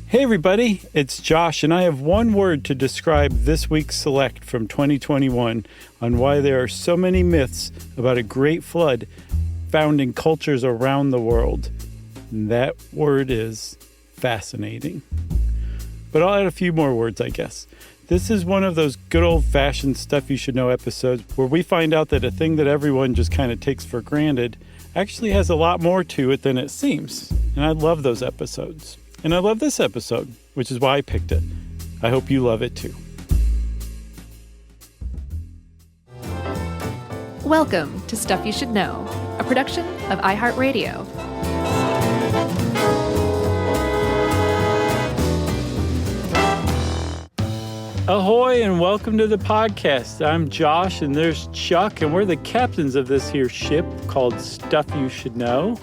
Hey everybody, it's Josh, and I have one word to describe this week's select from 2021 on why there are so many myths about a great flood found in cultures around the world. And that word is fascinating. But I'll add a few more words, I guess. This is one of those good old-fashioned stuff you should know episodes where we find out that a thing that everyone just kind of takes for granted actually has a lot more to it than it seems. And I love those episodes. And I love this episode, which is why I picked it. I hope you love it too. Welcome to Stuff You Should Know, a production of iHeartRadio. Ahoy and welcome to the podcast. I'm Josh and there's Chuck, and we're the captains of this here ship called Stuff You Should Know.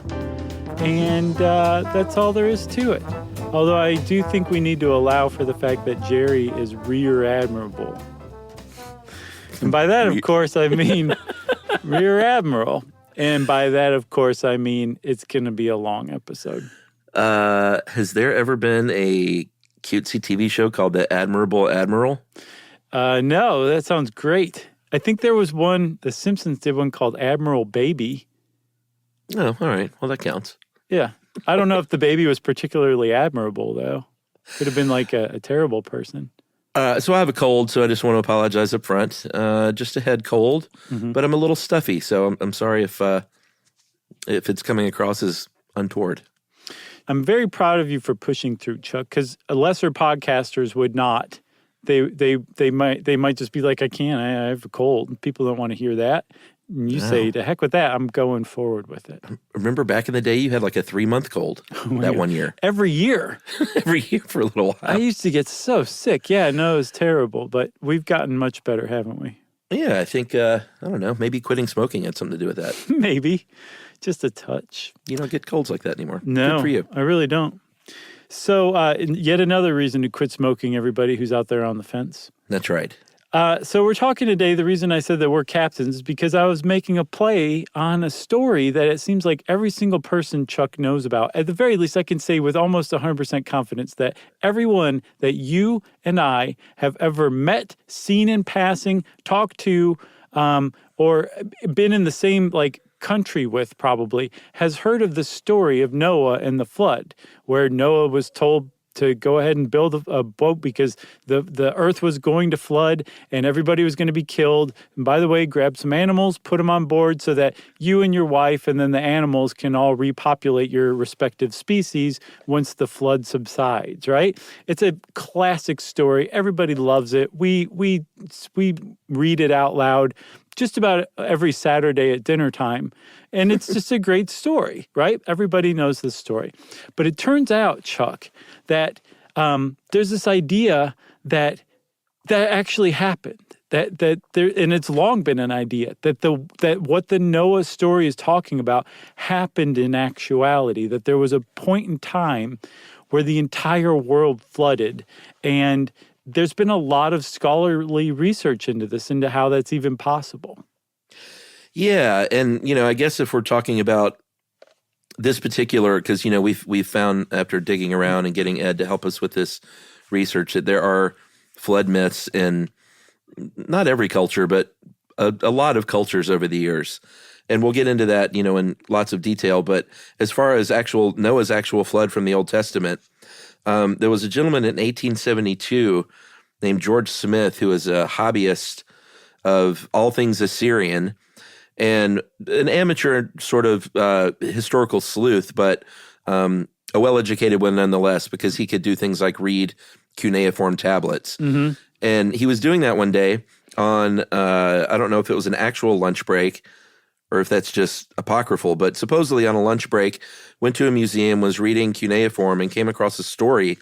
And that's all there is to it. Although I do think we need to allow for the fact that Jerry is rear admirable. And by that, of course, I mean rear admiral. And by that, of course, I mean it's going to be a long episode. Has there ever been a cutesy TV show called The Admirable Admiral? No, that sounds great. I think there was one, The Simpsons did one called Admiral Baby. Oh, all right. Well, that counts. Yeah. I don't know if the baby was particularly admirable, though. Could have been like a terrible person. So I have a cold, so I just want to apologize up front. Just a head cold, but I'm a little stuffy, so I'm sorry if it's coming across as untoward. I'm very proud of you for pushing through, Chuck, because lesser podcasters would not. They might just be like, I can't. I have a cold. People don't want to hear that. And you say, to heck with that. I'm going forward with it. Remember back in the day, you had like a 3-month cold that 1 year. Every year. Every year for a little while. I used to get so sick. Yeah, no, it was terrible. But we've gotten much better, haven't we? Yeah, I think, I don't know, maybe quitting smoking had something to do with that. Maybe. Just a touch. You don't get colds like that anymore. No, good for you. I really don't. So yet another reason to quit smoking, everybody who's out there on the fence. That's right. So we're talking today, the reason I said that we're captains is because I was making a play on a story that it seems like every single person Chuck knows about. At the very least, I can say with almost 100% confidence that everyone that you and I have ever met, seen in passing, talked to, or been in the same country with probably, has heard of the story of Noah and the flood, where Noah was told to go ahead and build a boat because the earth was going to flood and everybody was going to be killed. And by the way, grab some animals, put them on board so that you and your wife and then the animals can all repopulate your respective species once the flood subsides, right? It's a classic story. Everybody loves it. We read it out loud just about every Saturday at dinner time. And it's just a great story, right? Everybody knows this story. But it turns out, Chuck, that there's this idea that actually happened. That there, and it's long been an idea that what the Noah story is talking about happened in actuality. That there was a point in time where the entire world flooded, and there's been a lot of scholarly research into this, into how that's even possible. Yeah, and I guess if we're talking about this particular, because we've found after digging around and getting Ed to help us with this research that there are flood myths in not every culture, but a lot of cultures over the years, and we'll get into that in lots of detail. But as far as Noah's actual flood from the Old Testament, there was a gentleman in 1872 named George Smith who was a hobbyist of all things Assyrian and an amateur sort of historical sleuth, but a well-educated one nonetheless, because he could do things like read cuneiform tablets. Mm-hmm. And he was doing that one day on, I don't know if it was an actual lunch break or if that's just apocryphal, but supposedly on a lunch break, went to a museum, was reading cuneiform, and came across a story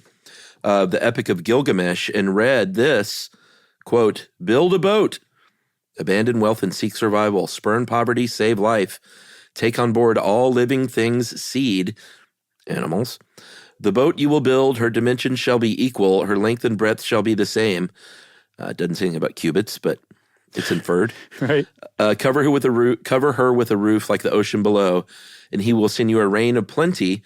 of the Epic of Gilgamesh and read this, quote, "Build a boat, abandon wealth and seek survival, spurn poverty, save life, take on board all living things, seed, animals. The boat you will build, her dimensions shall be equal, her length and breadth shall be the same." It doesn't say anything about cubits, but it's inferred. Right. Cover her with a roof like the ocean below, and he will send you a rain of plenty.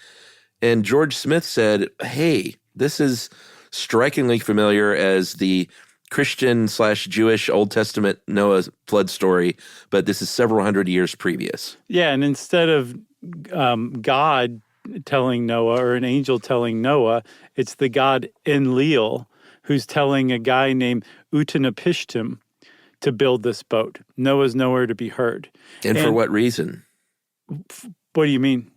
And George Smith said, "Hey, This is strikingly familiar as the Christian/Jewish Old Testament Noah flood story, but this is several hundred years previous. Yeah, and instead of God telling Noah or an angel telling Noah, it's the god Enlil who's telling a guy named Utanapishtim to build this boat. Noah's nowhere to be heard. And for what reason? What do you mean?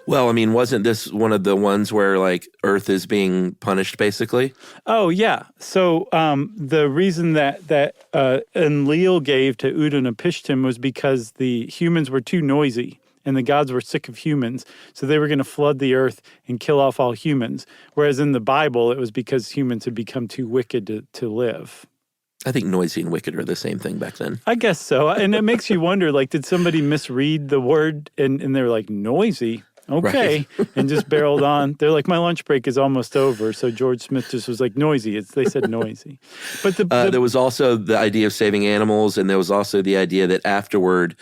Well, I mean, wasn't this one of the ones where, like, Earth is being punished, basically? Oh, yeah. So the reason that Enlil gave to Utanapishtim was because the humans were too noisy and the gods were sick of humans. So they were going to flood the earth and kill off all humans. Whereas in the Bible, it was because humans had become too wicked to live. I think noisy and wicked are the same thing back then. I guess so. And it makes you wonder, like, did somebody misread the word and they were like, noisy? Okay. Right. And just barreled on. They're like, my lunch break is almost over. So George Smith just was like, noisy. They said noisy. But there was also the idea of saving animals, and there was also the idea that afterward,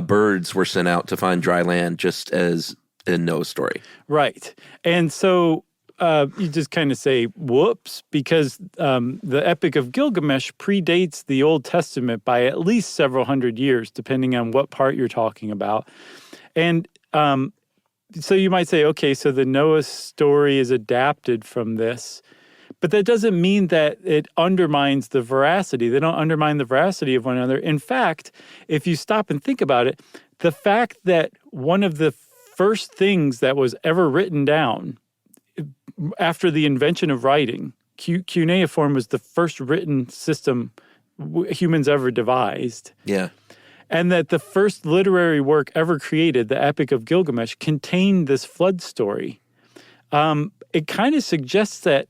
birds were sent out to find dry land, just as in Noah's story. Right. And so you just kind of say, whoops, because the Epic of Gilgamesh predates the Old Testament by at least several hundred years, depending on what part you're talking about. And so you might say, okay, so the Noah story is adapted from this, but that doesn't mean that it undermines the veracity. They don't undermine the veracity of one another. In fact, if you stop and think about it, the fact that one of the first things that was ever written down after the invention of writing, cuneiform was the first written system humans ever devised. Yeah. And that the first literary work ever created, the Epic of Gilgamesh, contained this flood story. It kind of suggests that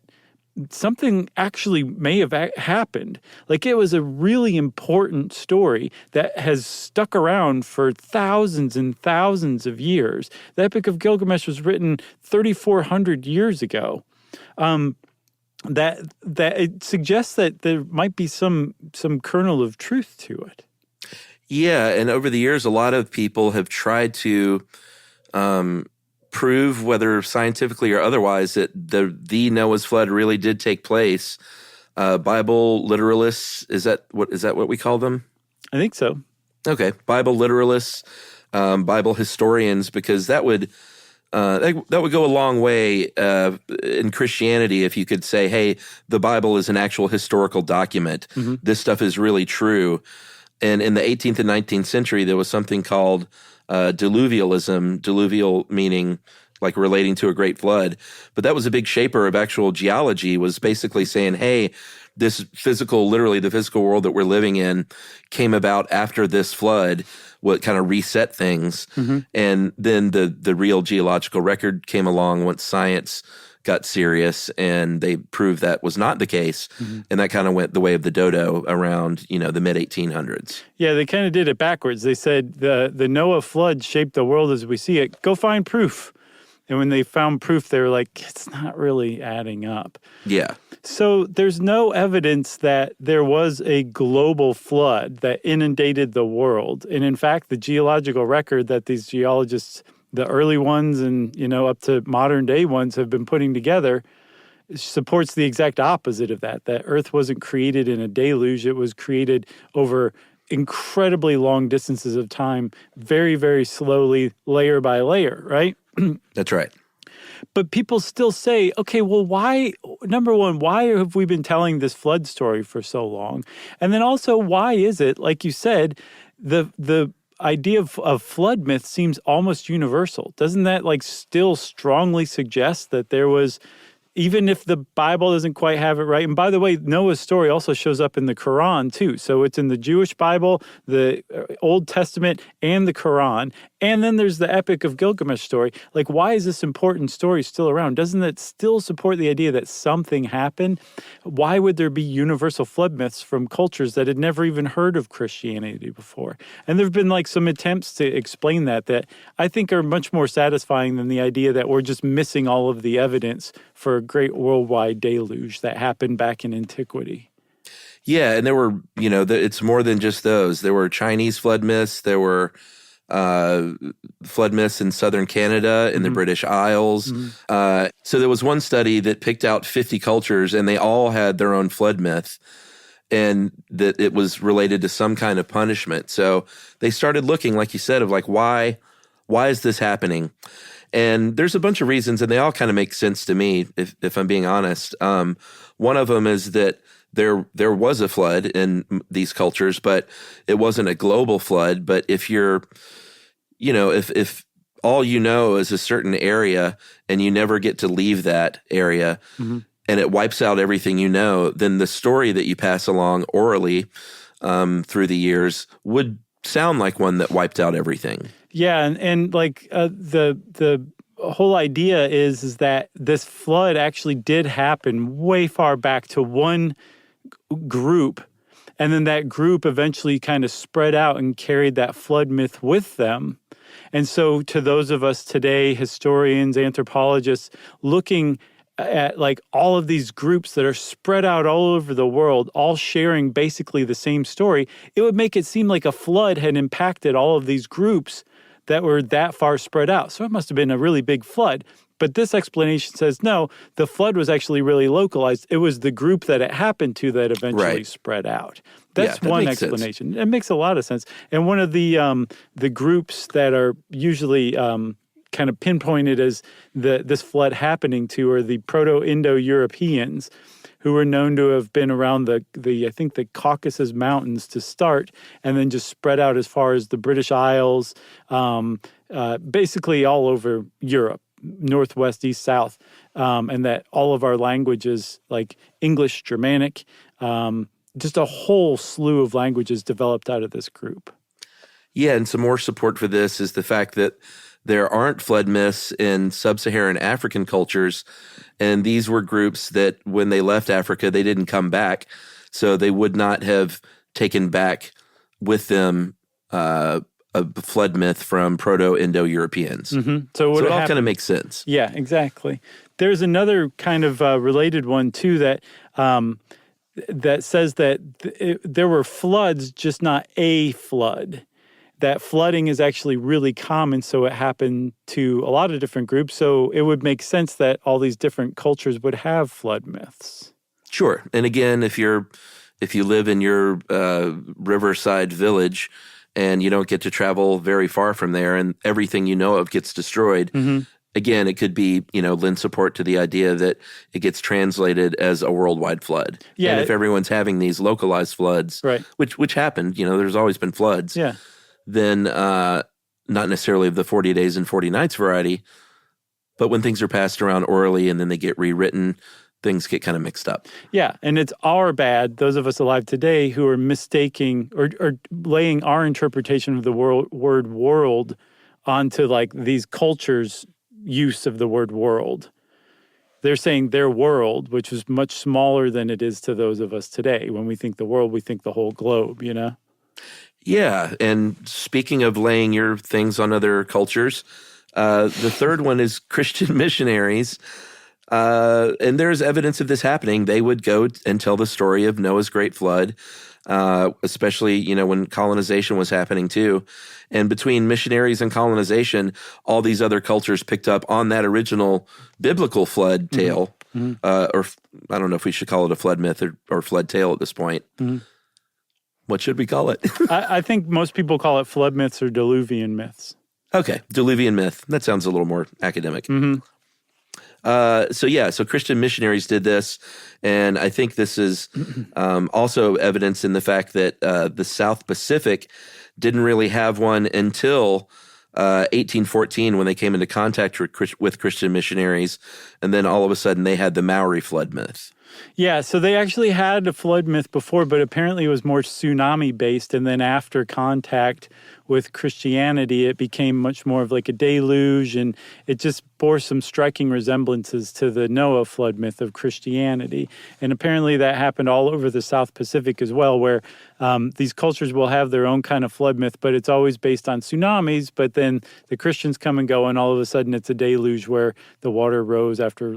something actually may have happened. Like, it was a really important story that has stuck around for thousands and thousands of years. The Epic of Gilgamesh was written 3,400 years ago. That it suggests that there might be some kernel of truth to it. Yeah, and over the years, a lot of people have tried to prove, whether scientifically or otherwise, that the Noah's flood really did take place. Bible literalists, is that what we call them? I think so. Okay, Bible literalists, Bible historians, because that would go a long way in Christianity if you could say, hey, the Bible is an actual historical document. Mm-hmm. This stuff is really true. And in the 18th and 19th century, there was something called diluvialism, diluvial meaning like relating to a great flood. But that was a big shaper of actual geology, was basically saying, hey, this literally the physical world that we're living in came about after this flood, what kind of reset things. Mm-hmm. And then the real geological record came along once science got serious, and they proved that was not the case. Mm-hmm. And that kind of went the way of the dodo around, the mid-1800s. Yeah, they kind of did it backwards. They said the Noah flood shaped the world as we see it. Go find proof. And when they found proof, they were like, it's not really adding up. Yeah. So there's no evidence that there was a global flood that inundated the world. And in fact, the geological record that these geologists, the early ones and, up to modern day ones, have been putting together supports the exact opposite of that Earth wasn't created in a deluge. It was created over incredibly long distances of time, very, very slowly, layer by layer, right? That's right. But people still say, okay, well, why, number one, why have we been telling this flood story for so long? And then also, why is it, like you said, the idea of flood myth seems almost universal. Doesn't that still strongly suggest that there was, even if the Bible doesn't quite have it right? And by the way, Noah's story also shows up in the Quran too. So it's in the Jewish Bible, the Old Testament, and the Quran. And then there's the Epic of Gilgamesh story. Why is this important story still around? Doesn't it still support the idea that something happened? Why would there be universal flood myths from cultures that had never even heard of Christianity before? And there have been some attempts to explain that I think are much more satisfying than the idea that we're just missing all of the evidence for a great worldwide deluge that happened back in antiquity. Yeah, and there were, it's more than just those. There were Chinese flood myths. There were flood myths in southern Canada, in the British Isles. So there was one study that picked out 50 cultures, and they all had their own flood myth, and that it was related to some kind of punishment. So they started looking, like you said, of like, why is this happening? And there's a bunch of reasons, and they all kind of make sense to me, if I'm being honest. One of them is that there was a flood in these cultures, but it wasn't a global flood. But if you're, if all you know is a certain area and you never get to leave that area, and it wipes out everything you know, then the story that you pass along orally through the years would sound like one that wiped out everything. Yeah, and like the whole idea is that this flood actually did happen way far back to one group, and then that group eventually kind of spread out and carried that flood myth with them. And so to those of us today, historians, anthropologists, looking at like all of these groups that are spread out all over the world, all sharing basically the same story, it would make it seem like a flood had impacted all of these groups that were that far spread out. So it must have been a really big flood. But this explanation says, no, the flood was actually really localized. It was the group that it happened to that eventually spread out. That's one explanation. It makes a lot of sense. And one of the groups that are usually kind of pinpointed as this flood happening to are the Proto-Indo-Europeans, who were known to have been around the Caucasus Mountains to start, and then just spread out as far as the British Isles, basically all over Europe, northwest, east, south, and that all of our languages, like English, Germanic, just a whole slew of languages developed out of this group. Yeah, and some more support for this is the fact that there aren't flood myths in sub-Saharan African cultures, and these were groups that when they left Africa, they didn't come back, so they would not have taken back with them a flood myth from Proto-Indo-Europeans. So it all kind of makes sense. Yeah, exactly. There's another kind of related one, too, that that says that there were floods, just not a flood. That flooding is actually really common, so it happened to a lot of different groups. So it would make sense that all these different cultures would have flood myths. Sure. And again, if you live in your riverside village and you don't get to travel very far from there and everything you know of gets destroyed, again, it could be, lend support to the idea that it gets translated as a worldwide flood. Yeah. And if everyone's having these localized floods, which happened, there's always been floods. Yeah. Then not necessarily of the 40 days and 40 nights variety, but when things are passed around orally and then they get rewritten, things get kind of mixed up. Yeah, and it's our bad, those of us alive today, who are mistaking or laying our interpretation of the word world onto like these cultures' use of the word world. They're saying their world, which is much smaller than it is to those of us today. When we think the world, we think the whole globe, Yeah, and speaking of laying your things on other cultures, the third one is Christian missionaries. And there's evidence of this happening. They would go and tell the story of Noah's great flood, especially, when colonization was happening too. And between missionaries and colonization, all these other cultures picked up on that original biblical flood tale, or I don't know if we should call it a flood myth or flood tale at this point. What should we call it? I think most people call it flood myths or diluvian myths. Okay, diluvian myth. That sounds a little more academic. So Christian missionaries did this, and I think this is also evidence in the fact that the South Pacific didn't really have one until 1814 when they came into contact with Christian missionaries, and then all of a sudden they had the Maori flood myth. Yeah, so they actually had a flood myth before, but apparently it was more tsunami-based, and then after contact with Christianity, it became much more of like a deluge, and it just bore some striking resemblances to the Noah flood myth of Christianity. And apparently that happened all over the South Pacific as well, where these cultures will have their own kind of flood myth, but it's always based on tsunamis, but then the Christians come and go, and all of a sudden it's a deluge where the water rose after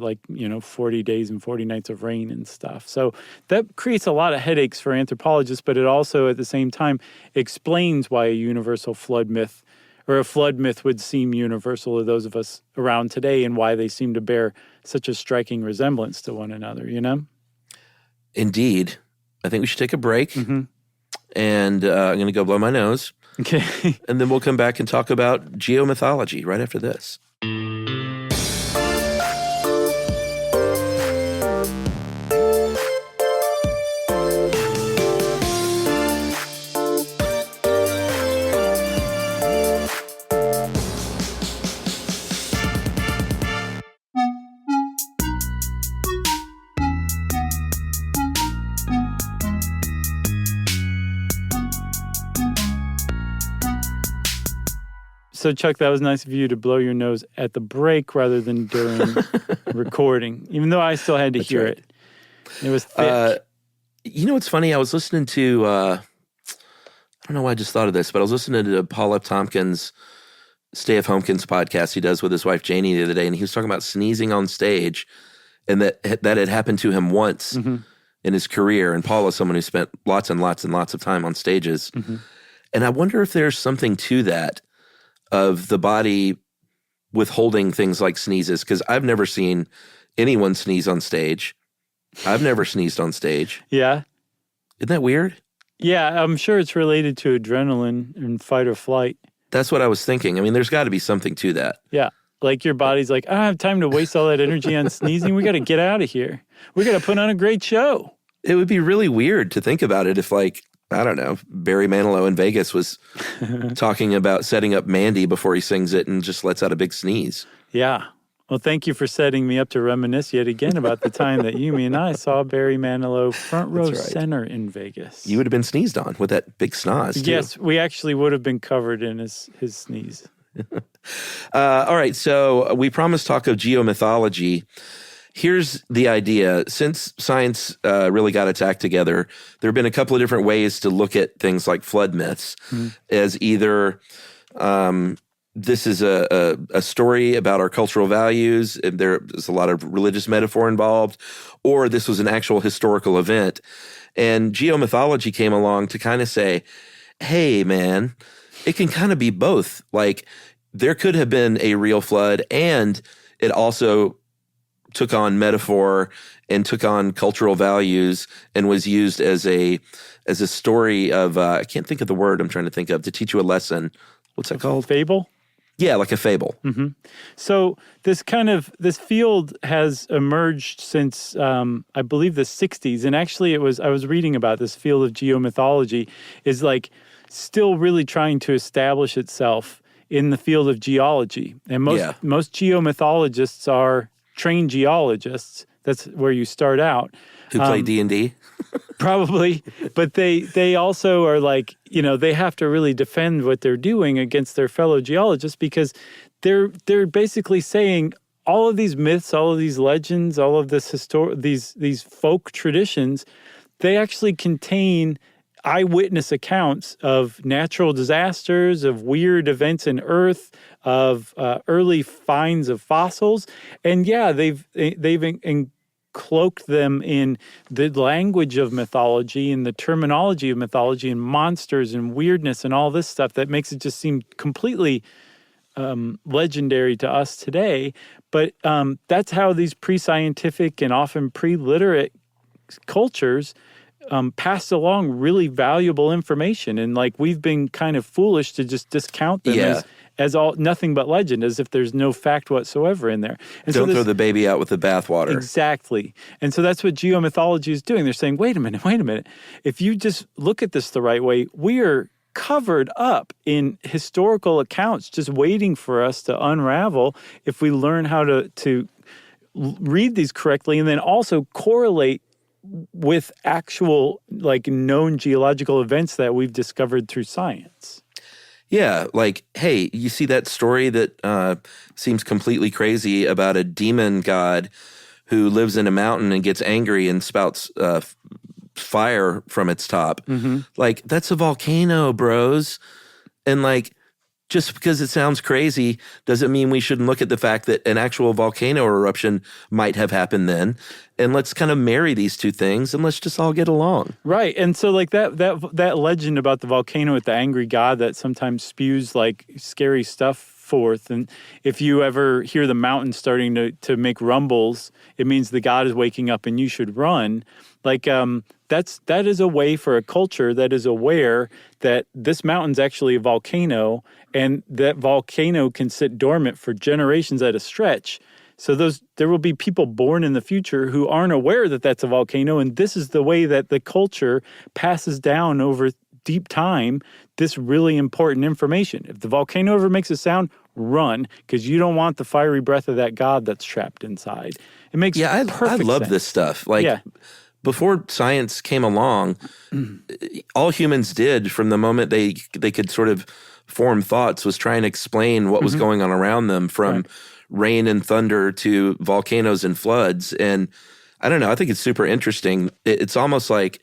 40 days and 40 nights of rain and stuff. So that creates a lot of headaches for anthropologists, but it also at the same time explains why a universal flood myth or a flood myth would seem universal to those of us around today, and why they seem to bear such a striking resemblance to one another, you know? Indeed. I think we should take a break, Mm-hmm. and I'm going to go blow my nose, Okay. and then we'll come back and talk about geomythology right after this. So, Chuck, that was nice of you to blow your nose at the break rather than during recording, even though I still had to hear right. it. It was thick. You know what's funny? I was listening to, I don't know why I just thought of this, but I was listening to Paul F. Tompkins' Stay F. Homekins podcast he does with his wife Janie the other day, and he was talking about sneezing on stage, and that had happened to him once in his career. And Paul is someone who spent lots and lots and lots of time on stages. And I wonder if there's something to that, of the body withholding things like sneezes, because I've never seen anyone sneeze on stage. I've never sneezed on stage. Yeah. Isn't that weird? Yeah, I'm sure it's related to adrenaline and fight or flight. That's what I was thinking. I mean, there's got to be something to that. Yeah. Like your body's like, I don't have time to waste all that energy on sneezing. We got to get out of here. We got to put on a great show. It would be really weird to think about it if, like, I don't know, Barry Manilow in Vegas was talking about setting up Mandy before he sings it and just lets out a big sneeze. Yeah. Well, thank you for setting me up to reminisce yet again about the time that me and I saw Barry Manilow front row center in Vegas. You would have been sneezed on with that big snoz, too. Yes, we actually would have been covered in his sneeze. All right, so we promised talk of geomythology. Here's the idea. Since science really got its act together, there have been a couple of different ways to look at things like flood myths as either this is a story about our cultural values, there's a lot of religious metaphor involved, or this was an actual historical event. And geomythology came along to kind of say, hey, man, it can kind of be both. Like, there could have been a real flood, and it also took on metaphor and took on cultural values and was used as a story of I can't think of the word I'm trying to think of, to teach you a lesson. What's that called? Fable? Yeah, like a fable. Mm-hmm. So this field has emerged since I believe the 60s, and actually I was reading about this field of geomythology is like still really trying to establish itself in the field of geology. And most geomythologists are trained geologists. That's where you start out. Who play D&D? Probably. But they also are like, they have to really defend what they're doing against their fellow geologists, because they're basically saying all of these myths, all of these legends, all of this these folk traditions, they actually contain eyewitness accounts of natural disasters, of weird events in Earth, of early finds of fossils, and they've cloaked them in the language of mythology and the terminology of mythology and monsters and weirdness and all this stuff that makes it just seem completely legendary to us today. But that's how these pre-scientific and often pre-literate cultures passed along really valuable information. And like, we've been kind of foolish to just discount them as all nothing but legend, as if there's no fact whatsoever in there. And Don't throw the baby out with the bathwater. Exactly. And so that's what geomythology is doing. They're saying, wait a minute. If you just look at this the right way, we are covered up in historical accounts just waiting for us to unravel if we learn how to read these correctly, and then also correlate with actual, like, known geological events that we've discovered through science. Yeah, like, hey, you see that story that seems completely crazy about a demon god who lives in a mountain and gets angry and spouts fire from its top. Mm-hmm. Like, that's a volcano, bros. And, like, just because it sounds crazy doesn't mean we shouldn't look at the fact that an actual volcano eruption might have happened then. And let's kind of marry these two things and let's just all get along. Right. And so like that legend about the volcano with the angry god that sometimes spews like scary stuff forth. And if you ever hear the mountain starting to make rumbles, it means the god is waking up and you should run. Like that is a way for a culture that is aware that this mountain's actually a volcano and that volcano can sit dormant for generations at a stretch. So there will be people born in the future who aren't aware that that's a volcano, and this is the way that the culture passes down over deep time this really important information. If the volcano ever makes a sound, run, because you don't want the fiery breath of that god that's trapped inside. It makes perfect I love sense. this stuff. Like before science came along, all humans did from the moment they could sort of form thoughts was try and explain what was going on around them, from rain and thunder to volcanoes and floods. And I don't know, I think it's super interesting. It's almost like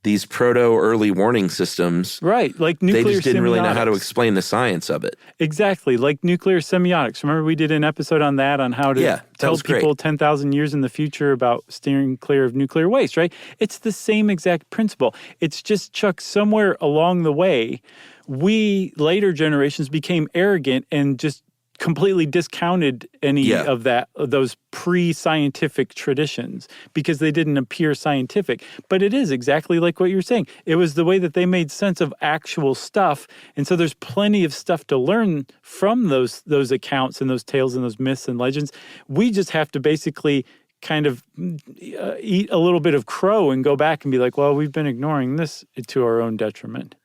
these proto-early warning systems. Right, like nuclear semiotics. They just didn't really know how to explain the science of it. Exactly, like nuclear semiotics. Remember we did an episode on that, on how to tell people 10,000 years in the future about steering clear of nuclear waste, right? It's the same exact principle. It's just, Chuck, somewhere along the way, we, later generations, became arrogant and just completely discounted any of those pre-scientific traditions because they didn't appear scientific. But it is exactly like what you're saying. It was the way that they made sense of actual stuff. And so there's plenty of stuff to learn from those accounts and those tales and those myths and legends. We just have to basically kind of eat a little bit of crow and go back and be like, well, we've been ignoring this to our own detriment.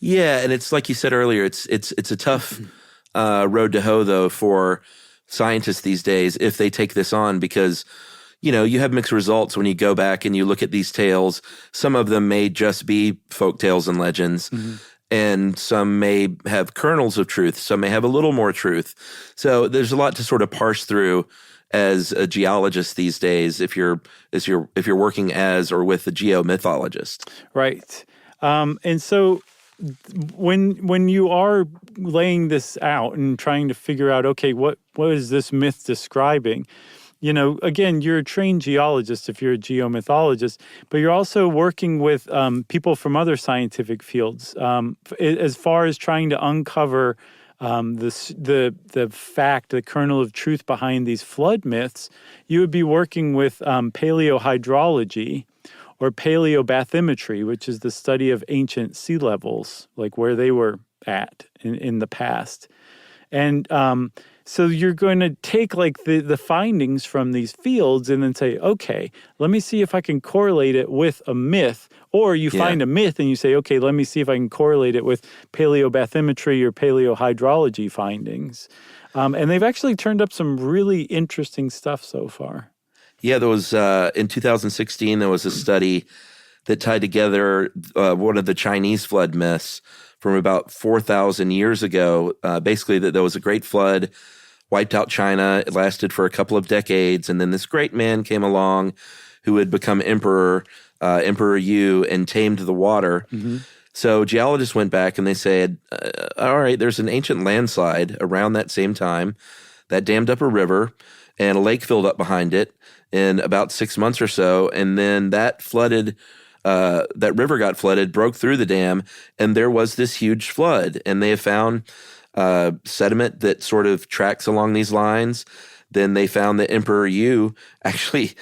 Yeah, and it's like you said earlier, it's a tough road to hoe, though, for scientists these days if they take this on, because, you know, you have mixed results when you go back and you look at these tales. Some of them may just be folk tales and legends, and some may have kernels of truth. Some may have a little more truth. So there's a lot to sort of parse through as a geologist these days if you're working as or with a geomythologist. Right. And so when you are laying this out and trying to figure out, okay, what is this myth describing? You know, again, you're a trained geologist if you're a geomythologist, but you're also working with people from other scientific fields as far as trying to uncover the fact, the kernel of truth behind these flood myths. You would be working with paleohydrology, or paleobathymetry, which is the study of ancient sea levels, like where they were at in the past. And so you're going to take like the findings from these fields and then say, okay, let me see if I can correlate it with a myth. Or you find a myth and you say, okay, let me see if I can correlate it with paleobathymetry or paleohydrology findings. And they've actually turned up some really interesting stuff so far. Yeah, there was in 2016, there was a study that tied together one of the Chinese flood myths from about 4,000 years ago. Basically, that there was a great flood, wiped out China. It lasted for a couple of decades. And then this great man came along who had become emperor, Emperor Yu, and tamed the water. So geologists went back and they said, all right, there's an ancient landslide around that same time that dammed up a river, and a lake filled up behind it in about 6 months or so. And then that flooded, that river got flooded, broke through the dam, and there was this huge flood. And they have found sediment that sort of tracks along these lines. Then they found that Emperor Yu actually,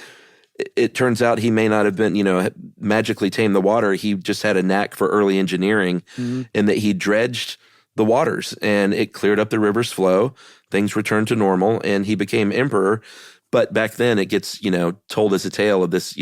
it turns out he may not have been, magically tamed the water. He just had a knack for early engineering, in that he dredged the waters and it cleared up the river's flow. Things returned to normal and he became emperor. But back then it gets, told as a tale of this,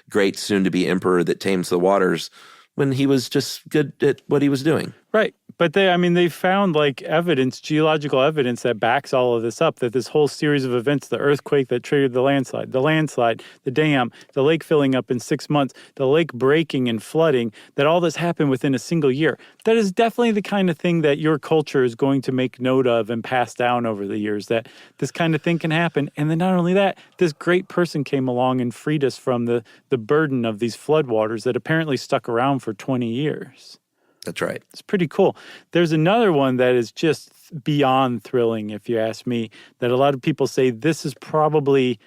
great soon-to-be emperor that tames the waters when he was just good at what he was doing. Right. But they found like evidence, geological evidence that backs all of this up, that this whole series of events, the earthquake that triggered the landslide, the dam, the lake filling up in 6 months, the lake breaking and flooding, that all this happened within a single year. That is definitely the kind of thing that your culture is going to make note of and pass down over the years, that this kind of thing can happen. And then not only that, this great person came along and freed us from the burden of these floodwaters that apparently stuck around for 20 years. That's right. It's pretty cool. There's another one that is just beyond thrilling, if you ask me, that a lot of people say this is possibly,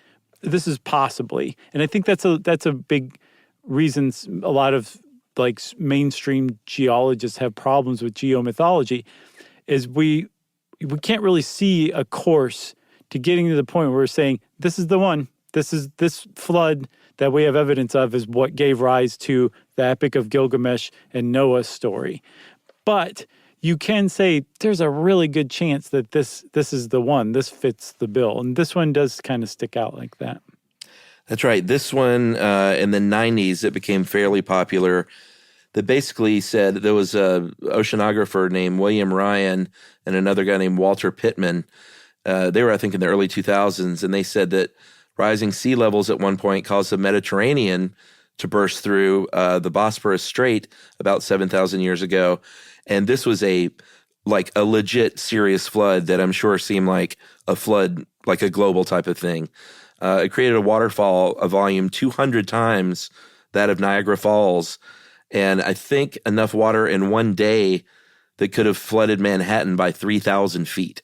and I think that's a big reason a lot of like mainstream geologists have problems with geomythology, is we can't really see a course to getting to the point where we're saying this is the one. This flood that we have evidence of is what gave rise to the Epic of Gilgamesh and Noah's story. But you can say there's a really good chance that this is the one. This fits the bill. And this one does kind of stick out like that. That's right. This one, in the 90s, it became fairly popular. That basically said there was a oceanographer named William Ryan and another guy named Walter Pittman. They were, I think, in the early 2000s, and they said that rising sea levels at one point caused the Mediterranean to burst through the Bosporus Strait about 7,000 years ago. And this was a legit serious flood that I'm sure seemed like a flood, like a global type of thing. It created a waterfall, a volume 200 times that of Niagara Falls. And I think enough water in one day that could have flooded Manhattan by 3,000 feet.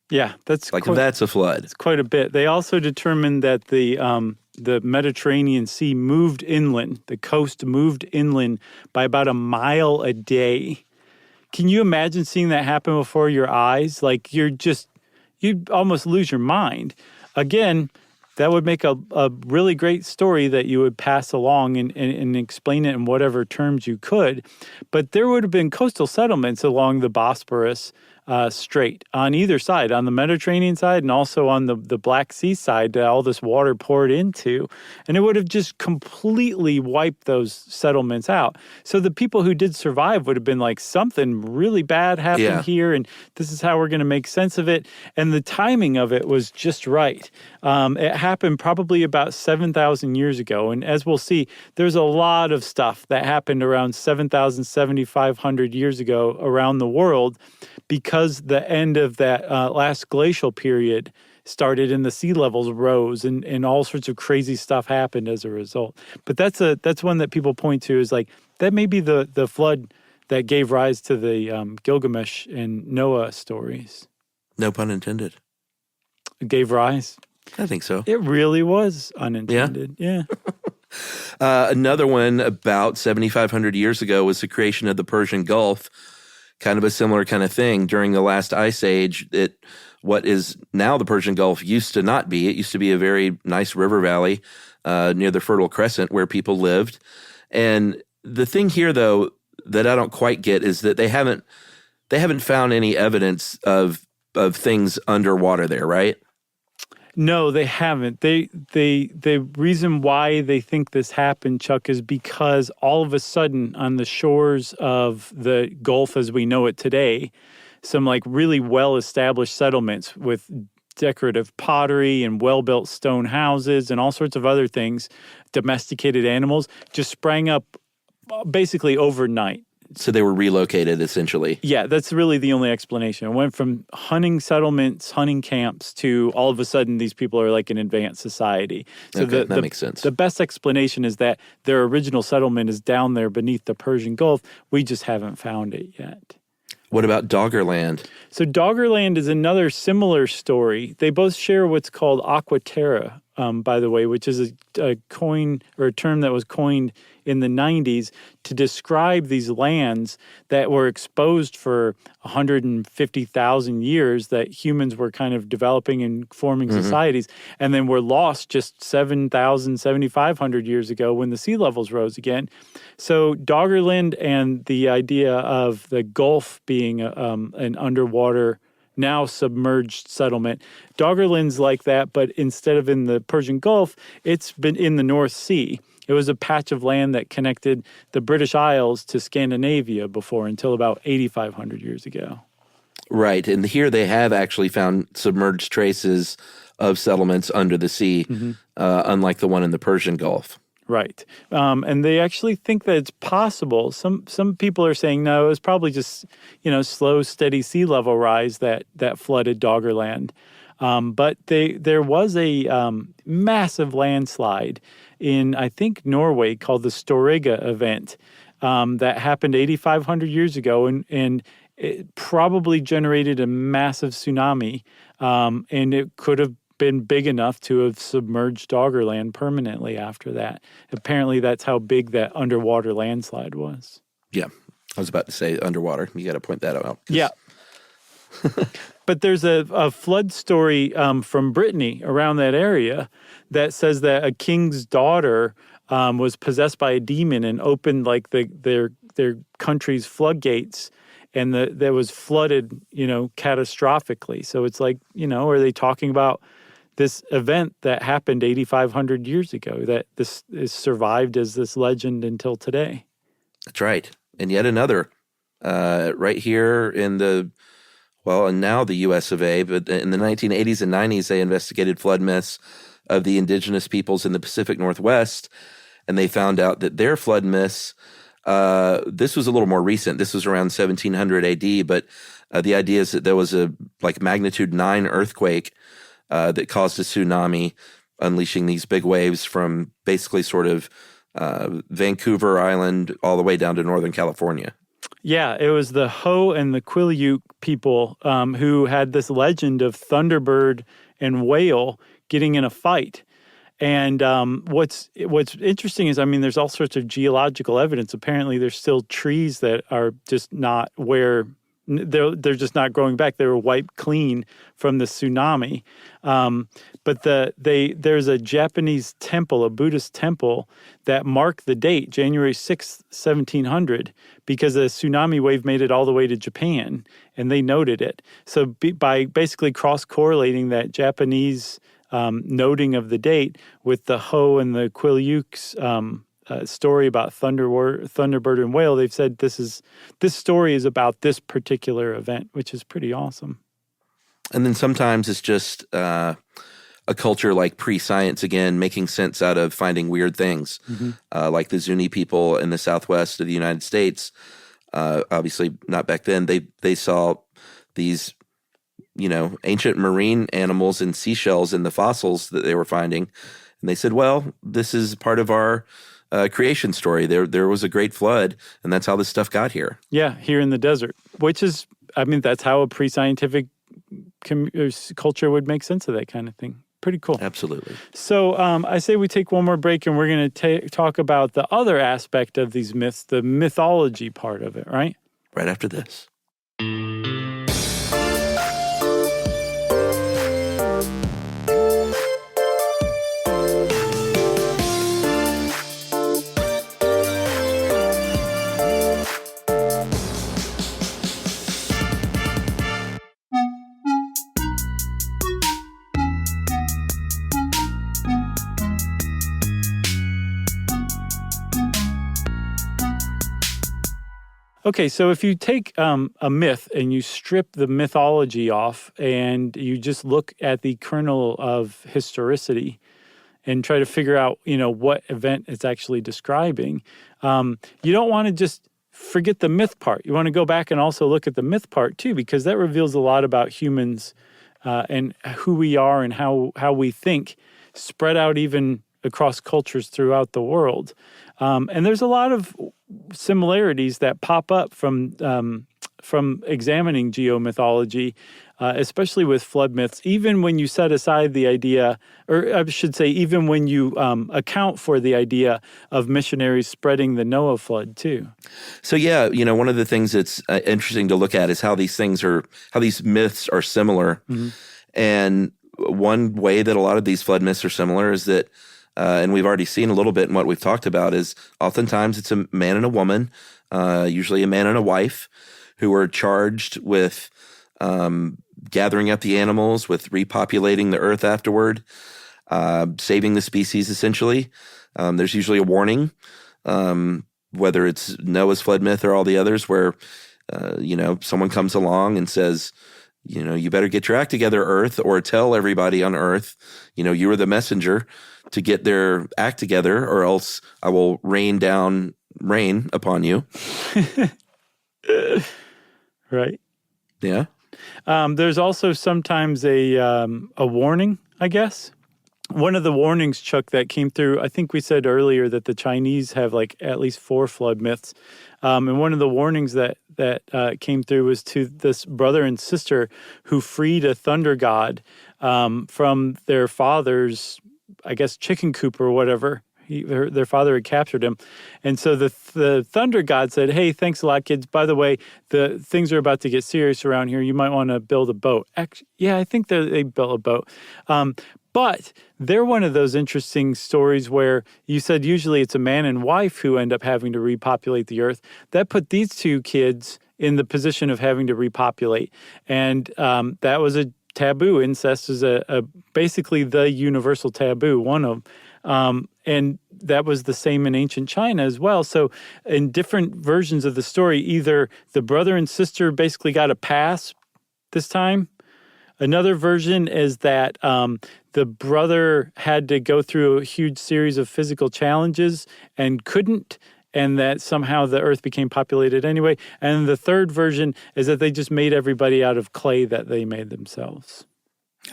Yeah, that's a flood. It's quite a bit. They also determined that the Mediterranean Sea moved inland. The coast moved inland by about a mile a day. Can you imagine seeing that happen before your eyes? Like you'd almost lose your mind. Again, that would make a really great story that you would pass along and explain it in whatever terms you could. But there would have been coastal settlements along the Bosporus Strait on either side, on the Mediterranean side and also on the Black Sea side that all this water poured into. And it would have just completely wiped those settlements out. So the people who did survive would have been like, something really bad happened here, and this is how we're going to make sense of it. And the timing of it was just right. It happened probably about 7,000 years ago. And as we'll see, there's a lot of stuff that happened around 7,000, 7,500 years ago around the world, because the end of that last glacial period started and the sea levels rose and all sorts of crazy stuff happened as a result. But that's one that people point to as like, that may be the flood that gave rise to the Gilgamesh and Noah stories. No pun intended. It gave rise? I think so. It really was unintended. Yeah. Another one about 7,500 years ago was the creation of the Persian Gulf. Kind of a similar kind of thing. During the last ice age, what is now the Persian Gulf used to not be. It used to be a very nice river valley near the Fertile Crescent where people lived. And the thing here, though, that I don't quite get is that they haven't found any evidence of things underwater there, right? No, they haven't. The reason why they think this happened, Chuck, is because all of a sudden on the shores of the Gulf as we know it today, some like really well-established settlements with decorative pottery and well-built stone houses and all sorts of other things, domesticated animals, just sprang up basically overnight. So they were relocated, essentially. Yeah, that's really the only explanation. It went from hunting settlements, hunting camps, to all of a sudden these people are like an advanced society. So okay, that makes sense. The best explanation is that their original settlement is down there beneath the Persian Gulf. We just haven't found it yet. What about Doggerland? So Doggerland is another similar story. They both share what's called aqua terra, by the way, which is a coin or a term that was coined in the 90s to describe these lands that were exposed for 150,000 years that humans were kind of developing and forming societies, and then were lost just 7,000, 7,500 years ago when the sea levels rose again. So Doggerland and the idea of the Gulf being an underwater, now submerged settlement. Doggerland's like that, but instead of in the Persian Gulf, it's been in the North Sea. It was a patch of land that connected the British Isles to Scandinavia before until about 8,500 years ago. Right. And here they have actually found submerged traces of settlements under the sea, unlike the one in the Persian Gulf. Right. And they actually think that it's possible. Some people are saying, no, it was probably just, slow, steady sea level rise that flooded Doggerland. But there was a massive landslide in, I think, Norway called the Storegga event that happened 8,500 years ago, and it probably generated a massive tsunami, and it could have been big enough to have submerged Doggerland permanently after that. Apparently, that's how big that underwater landslide was. Yeah. I was about to say underwater. You got to point that out. Yeah. But there's a flood story from Brittany around that area that says that a king's daughter was possessed by a demon and opened like their country's floodgates, and that was flooded, catastrophically. So it's like, are they talking about this event that happened 8,500 years ago that this is survived as this legend until today? That's right. And yet another, right here in and now the US of A, but in the 1980s and 90s, they investigated flood myths of the indigenous peoples in the Pacific Northwest, and they found out that their flood myths, this was a little more recent. This was around 1700 AD, but the idea is that there was a magnitude 9 earthquake that caused a tsunami, unleashing these big waves from basically sort of Vancouver Island all the way down to Northern California. Yeah, it was the Ho and the Quileute people who had this legend of Thunderbird and whale getting in a fight. And what's interesting is, there's all sorts of geological evidence. Apparently, there's still trees that are just not where they're just not growing back. They were wiped clean from the tsunami. But there's a Japanese temple, a Buddhist temple, that marked the date, January 6th, 1700, because a tsunami wave made it all the way to Japan, and they noted it. So by basically cross-correlating that Japanese noting of the date with the Ho and the Quileutes story about Thunderbird and whale, they've said this story is about this particular event, which is pretty awesome. And then sometimes it's just a culture like pre-science, again, making sense out of finding weird things, like the Zuni people in the southwest of the United States. Obviously, not back then. They saw these, ancient marine animals and seashells in the fossils that they were finding, and they said, "Well, this is part of our creation story. There was a great flood, and that's how this stuff got here." Yeah, here in the desert, which is, that's how a pre-scientific culture would make sense of that kind of thing. Pretty cool. Absolutely. So I say we take one more break, and we're going to talk about the other aspect of these myths, the mythology part of it, right? Right after this. Okay, so if you take a myth and you strip the mythology off and you just look at the kernel of historicity and try to figure out, what event it's actually describing, you don't want to just forget the myth part. You want to go back and also look at the myth part too, because that reveals a lot about humans and who we are and how we think, spread out even across cultures throughout the world. And there's a lot of similarities that pop up from examining geomythology, especially with flood myths, even when you set aside the idea, or I should say, even when you account for the idea of missionaries spreading the Noah flood too. So yeah, one of the things that's interesting to look at is how these myths are similar. Mm-hmm. And one way that a lot of these flood myths are similar is that and we've already seen a little bit in what we've talked about, is oftentimes it's a man and a woman, usually a man and a wife, who are charged with gathering up the animals, with repopulating the earth afterward, saving the species, essentially. There's usually a warning, whether it's Noah's flood myth or all the others, where, someone comes along and says, you better get your act together, Earth, or tell everybody on Earth, you were the messenger to get their act together, or else I will rain down rain upon you. Right. Yeah. There's also sometimes a warning, I guess. one of the warnings, Chuck, that came through, I think we said earlier that the Chinese have like at least 4 flood myths. And one of the warnings that came through was to this brother and sister who freed a thunder god from their father's, I guess, chicken coop or whatever. Their father had captured him. And so the thunder god said, hey, thanks a lot, kids. By the way, the things are about to get serious around here. You might want to build a boat. Actually, yeah, I think that they built a boat. But they're one of those interesting stories where you said usually it's a man and wife who end up having to repopulate the earth. That put these 2 kids in the position of having to repopulate. And that was a taboo. Incest is basically the universal taboo, one of them. And that was the same in ancient China as well. So in different versions of the story, either the brother and sister basically got a pass this time. Another version is that the brother had to go through a huge series of physical challenges and couldn't, and that somehow the earth became populated anyway. And the third version is that they just made everybody out of clay that they made themselves.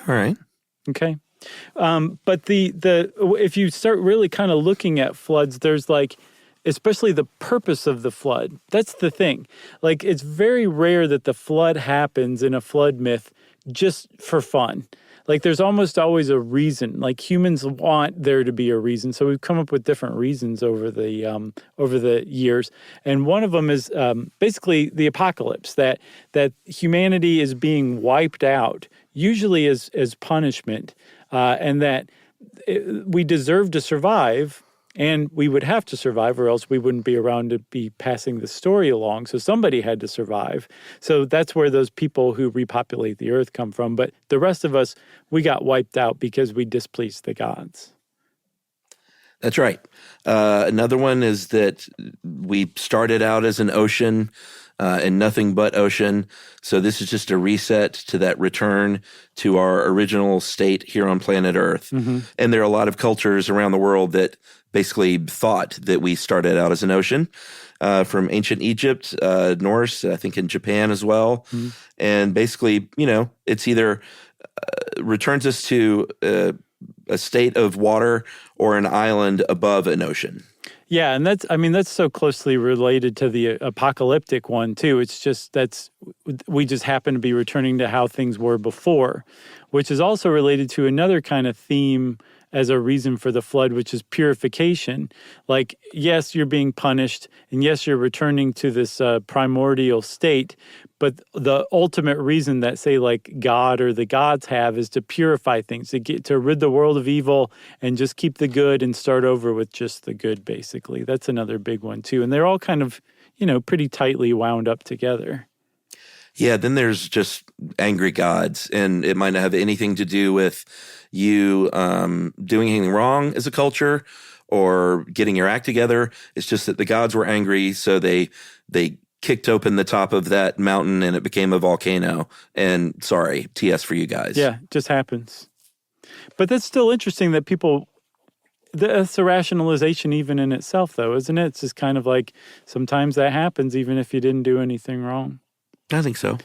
All right. Okay. But if you start really kind of looking at floods, there's like, especially the purpose of the flood. That's the thing. Like, it's very rare that the flood happens in a flood myth just for fun. Like, there's almost always a reason. Like, humans want there to be a reason. So we've come up with different reasons over the years. And one of them is basically the apocalypse, that humanity is being wiped out, usually as punishment, and that we deserve to survive, and we would have to survive, or else we wouldn't be around to be passing the story along. So somebody had to survive. So that's where those people who repopulate the earth come from. But the rest of us, we got wiped out because we displeased the gods. That's right. Another one is that we started out as an ocean and nothing but ocean. So this is just a reset to that return to our original state here on planet Earth. Mm-hmm. And there are a lot of cultures around the world that basically thought that we started out as an ocean, from ancient Egypt, Norse, I think in Japan as well. Mm-hmm. And basically, it's either returns us to a state of water or an island above an ocean. Yeah, and that's so closely related to the apocalyptic one too. It's just we just happen to be returning to how things were before, which is also related to another kind of theme as a reason for the flood, which is purification. Like, yes, you're being punished, and yes, you're returning to this primordial state, but the ultimate reason that, say, like God or the gods have is to purify things, to rid the world of evil and just keep the good and start over with just the good, basically. That's another big one, too. And they're all kind of, pretty tightly wound up together. Yeah, then there's just angry gods, and it might not have anything to do with you doing anything wrong as a culture or getting your act together. It's just that the gods were angry, so they kicked open the top of that mountain and it became a volcano. And sorry, TS for you guys. Yeah, it just happens. But that's still interesting that that's a rationalization even in itself, though, isn't it? It's just kind of like sometimes that happens even if you didn't do anything wrong. I think so.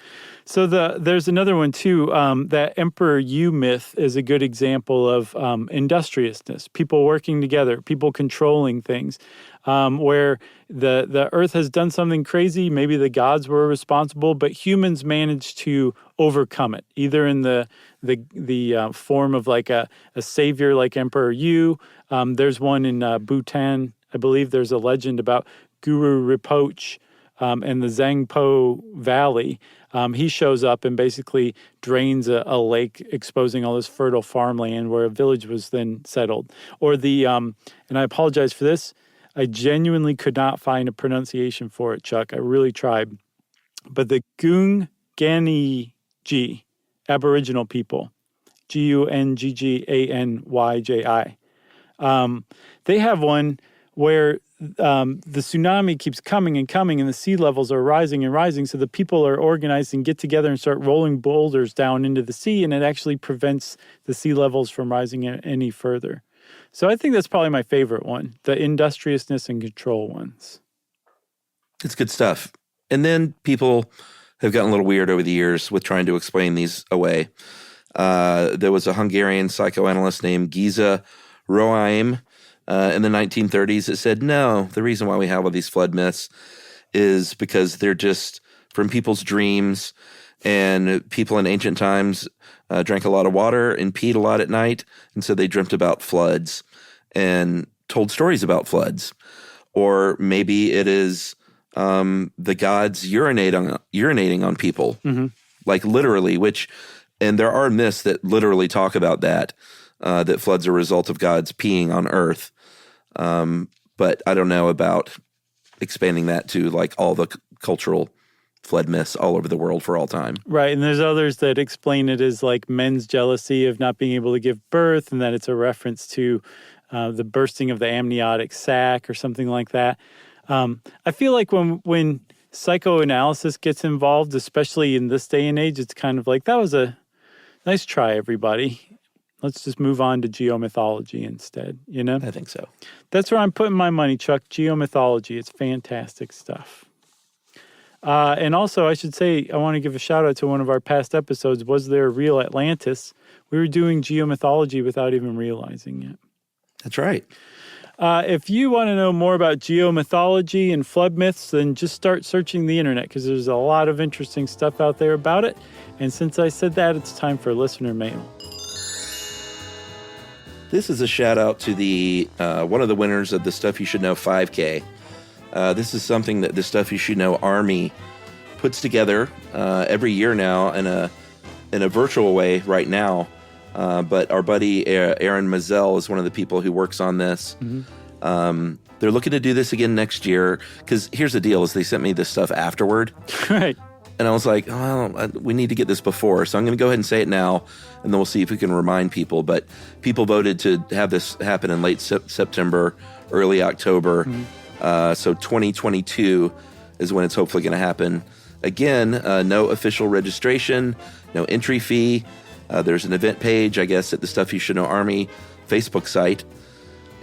So there's another one, too. That Emperor Yu myth is a good example of industriousness, people working together, people controlling things, where the earth has done something crazy. Maybe the gods were responsible, but humans managed to overcome it, either in the form of like a savior like Emperor Yu. There's one in Bhutan. I believe there's a legend about Guru Rinpoche in the Zangpo Valley. He shows up and basically drains a lake, exposing all this fertile farmland where a village was then settled. Or and I apologize for this, I genuinely could not find a pronunciation for it, Chuck. I really tried. But the Gunganyji Aboriginal people, Gungganyji, they have one where the tsunami keeps coming and coming and the sea levels are rising and rising. So the people are organized and get together and start rolling boulders down into the sea, and it actually prevents the sea levels from rising any further. So I think that's probably my favorite one, the industriousness and control ones. It's good stuff. And then people have gotten a little weird over the years with trying to explain these away. There was a Hungarian psychoanalyst named Giza Roheim in the 1930s that said, no, the reason why we have all these flood myths is because they're just from people's dreams, and people in ancient times drank a lot of water and peed a lot at night, and so they dreamt about floods and told stories about floods. Or maybe it is the gods urinating on people, like literally, and there are myths that literally talk about that floods are a result of gods peeing on earth. But I don't know about expanding that to like all the cultural flood myths all over the world for all time. Right, and there's others that explain it as like men's jealousy of not being able to give birth, and that it's a reference to the bursting of the amniotic sac or something like that. I feel like when psychoanalysis gets involved, especially in this day and age, it's kind of like, that was a nice try, everybody. Let's just move on to geomythology instead, you know? I think so. That's where I'm putting my money, Chuck. Geomythology. It's fantastic stuff. And also, I should say, I want to give a shout out to one of our past episodes, Was There a Real Atlantis? We were doing geomythology without even realizing it. That's right. If you want to know more about geomythology and flood myths, then just start searching the internet, because there's a lot of interesting stuff out there about it. And since I said that, it's time for listener mail. This is a shout out to the one of the winners of the Stuff You Should Know 5K. This is something that the Stuff You Should Know Army puts together every year now in a virtual way right now. But our buddy Aaron Mazel is one of the people who works on this. They're looking to do this again next year, because here's the deal: is they sent me this stuff afterward, Right. and I was like, well, we need to get this before, so I'm going to go ahead and say it now, and then we'll see if we can remind people. But people voted to have this happen in late September, early October. So 2022 is when it's hopefully going to happen. Again, no official registration, no entry fee. There's an event page, I guess, at the Stuff You Should Know Army Facebook site.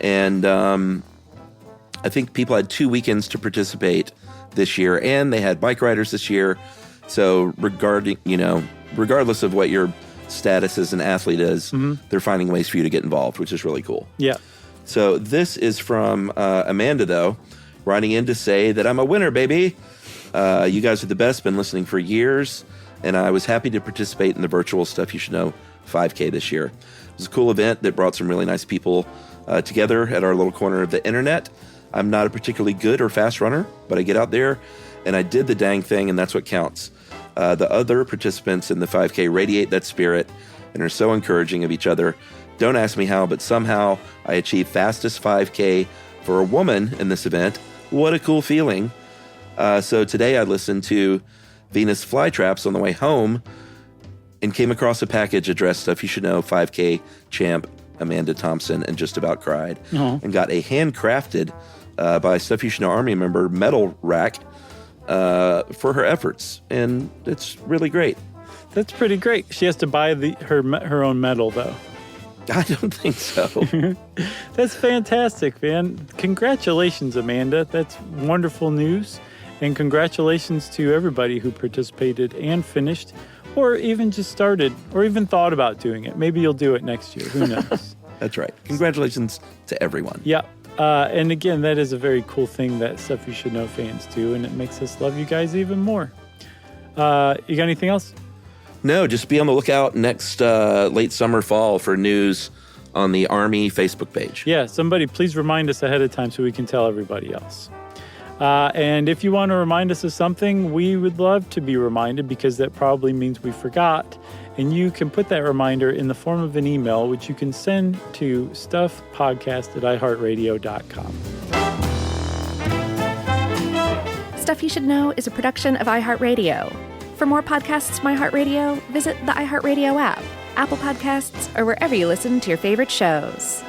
And I think people had 2 weekends to participate this year, and they had bike riders this year. So regardless of what your status as an athlete is, they're finding ways for you to get involved, which is really cool. Yeah. So this is from Amanda, though, writing in to say that I'm a winner, baby. You guys are the best. Been listening for years, and I was happy to participate in the virtual Stuff You Should Know 5K this year. It was a cool event that brought some really nice people together at our little corner of the internet. I'm not a particularly good or fast runner, but I get out there, and I did the dang thing, and that's what counts. The other participants in the 5K radiate that spirit and are so encouraging of each other. Don't ask me how, but somehow I achieved fastest 5K for a woman in this event. What a cool feeling. So today I listened to Venus Flytraps on the way home and came across a package addressed Stuff You Should Know 5K champ Amanda Thompson, and just about cried. And got a handcrafted by Stuff You Should Know Army member medal rack for her efforts. And it's really great. That's pretty great. She has to buy her own medal, though. I don't think so. That's fantastic, man. Congratulations, Amanda. That's wonderful news. And congratulations to everybody who participated and finished, or even just started, or even thought about doing it. Maybe you'll do it next year. Who knows? That's right. Congratulations to everyone. Yeah. And again, that is a very cool thing that Stuff You Should Know fans do, and it makes us love you guys even more. You got anything else? No, just be on the lookout next late summer, fall for news on the Army Facebook page. Yeah, somebody please remind us ahead of time so we can tell everybody else. And if you want to remind us of something, we would love to be reminded, because that probably means we forgot. And you can put that reminder in the form of an email, which you can send to stuffpodcast@iheartradio.com. Stuff You Should Know is a production of iHeartRadio. For more podcasts from iHeartRadio, visit the iHeartRadio app, Apple Podcasts, or wherever you listen to your favorite shows.